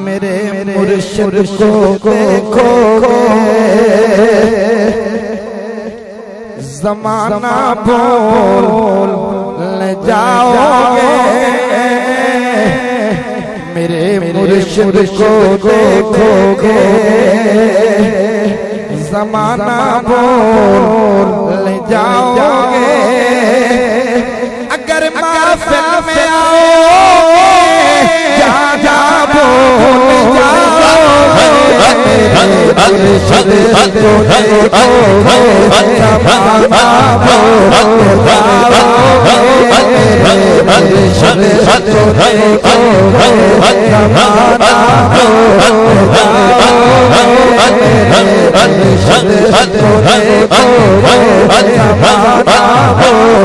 मेरे मुर्शिद को देखोगे ज़माना भूल जाओगे। मेरे मुर्शिद को देखोगे ज़माना भूल जाओगे। अगर महफ़िल में आओगे जा भूल जाओगे। मुर्शिद को देखोगे ज़माना भूल जाओगे। मुर्शिद को देखोगे ज़माना भूल जाओगे। मुर्शिद को देखोगे ज़माना भूल जाओगे।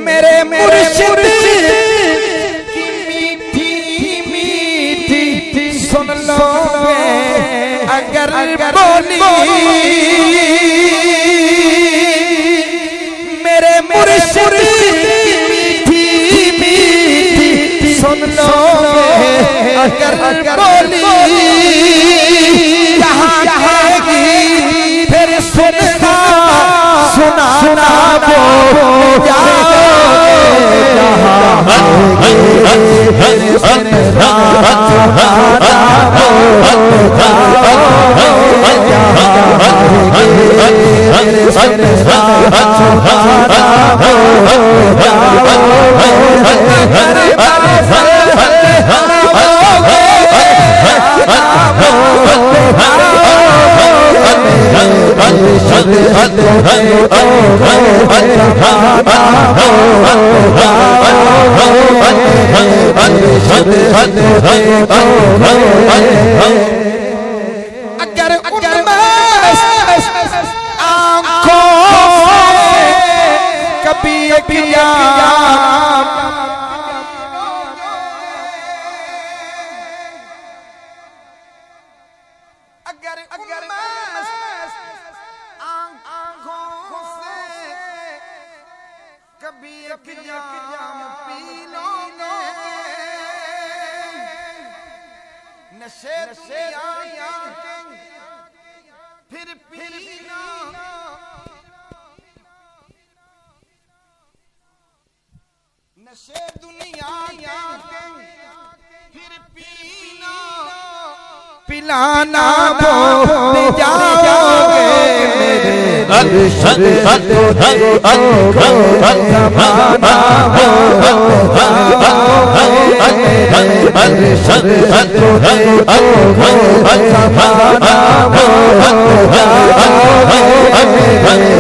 मेरे मुर्शिद की मीठी मीठी सुन लोगे अगर बोली। मेरे मुर्शिद की मीठी सुन लोगे अगर बोली। जहाँ कहेगी फिर सुनना सुनाना बोल जाओगे। जहाँ कहेगी फिर सुनना सुनाना बोल जाओगे। जहाँ कहेगी फिर सुनना सुनाना बोल जाओगे। अगर आँखों से कभी पिया अगर आँखों से कभी जाम पी लोगे। नशे दुनिया फिर पीना। नशे दुनिया फिर पीना। पिलाना भूल जाओगे। मेरे मुर्शिद को देखोगे ज़माना भूल जाओगे। मुर्शिद को देखोगे ज़माना भूल जाओगे।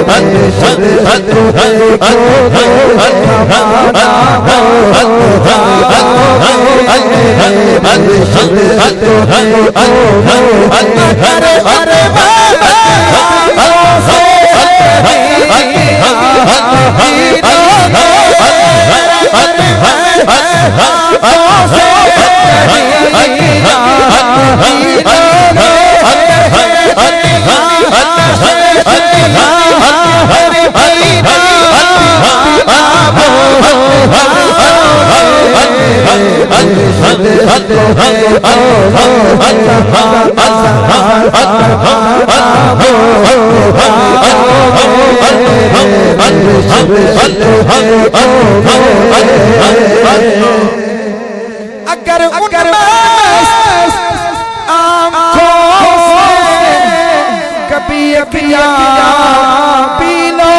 मुर्शिद को देखोगे ज़माना भूल जाओगे। मुर्शिद को अगर आँखों से कभी पिया पी लो।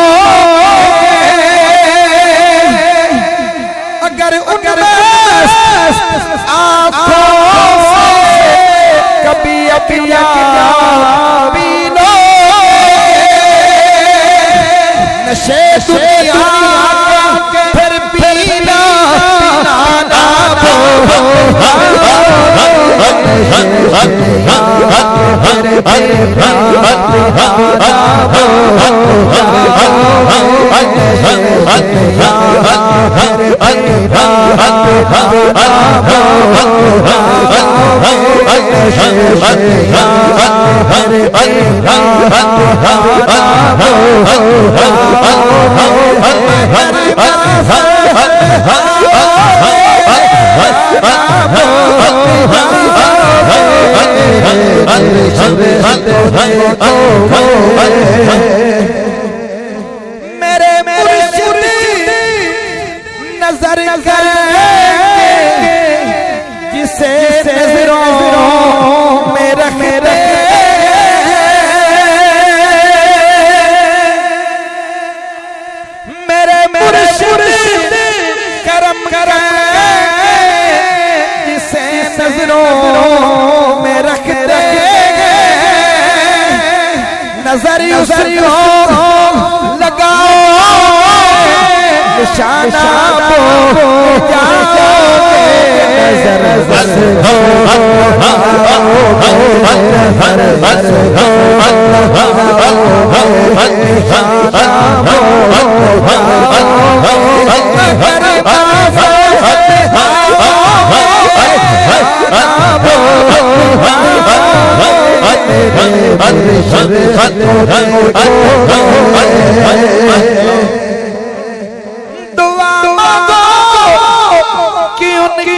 अगर आँखों से कभी पिया पी लो। नशे दुनिया फिर पीना पिलाना भूल मेरे मुर्शिद नजर करेंगे जिसे नजरों में रखते मेरे मुर्शिद करम करेंगे जिसे नजरों में रखते नजर उसको लगाओ निशाना दुआ मांगो कि उनकी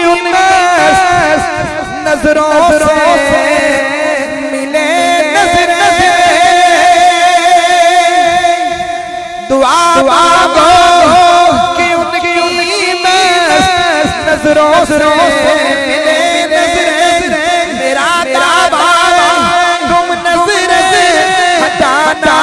नजरों से मिले नजर दुआ मांगो कि उनकी नजरों से मिले नजर मेरा दावा तुम नजर हटाना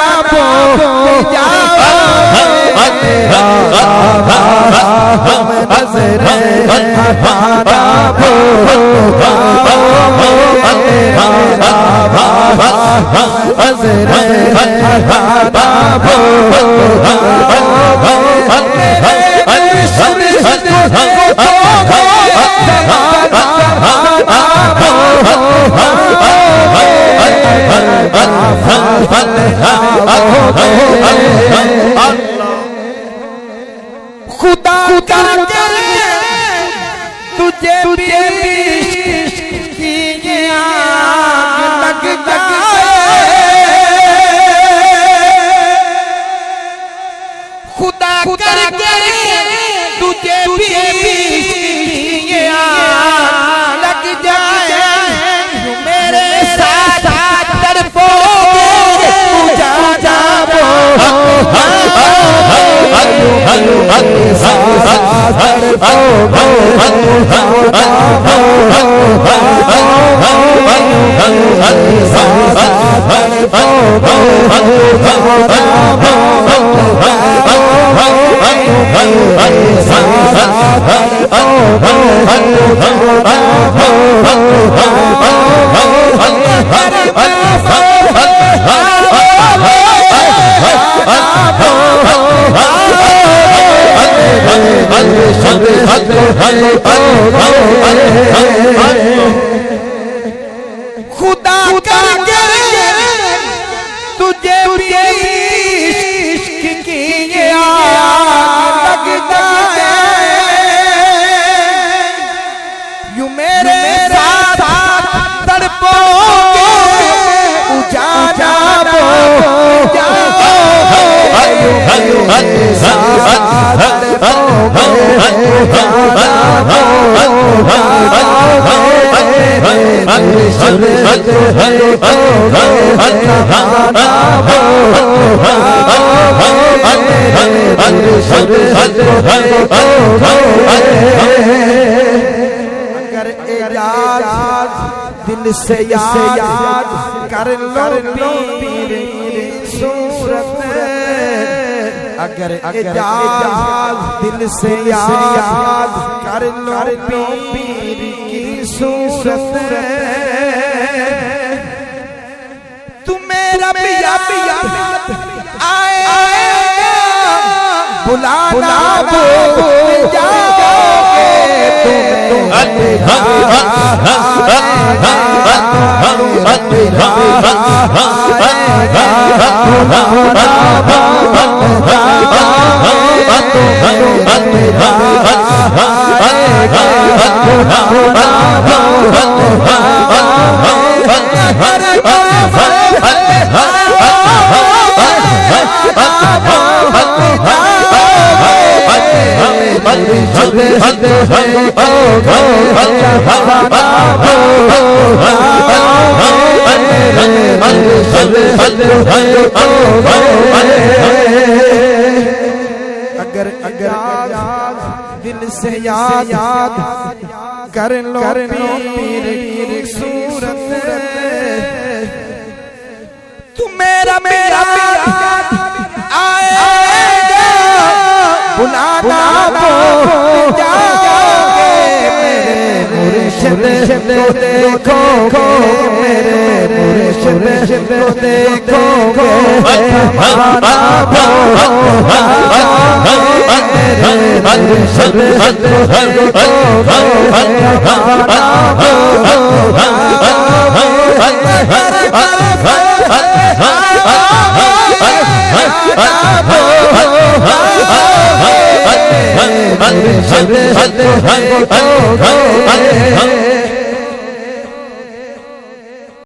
खुदा करके तुझे भी लग खुदा करके तुझे भी लग जाए मेरे साथ तड़पोगे पूजा जाबो खुदा करके तुझे भी इश्क की लग जाए यूं मेरे साथ तड़पोगे पूजा जाबो अगर इजाज़ दिल से याद कर लो पीर सूरत अगर इजाज़ दिल से याद कर लो पीर की सूरत तुम मेरा पिया आए बुलाना भूल जाओगे तुम अगर अगर दिल से याद कर लो पीर की सूरत, तू मेरा मेरा आएगा बुलाना जाओगे, मेरे मुर्शिद को देखोगे, मेरे मुर्शिद को देखोगे,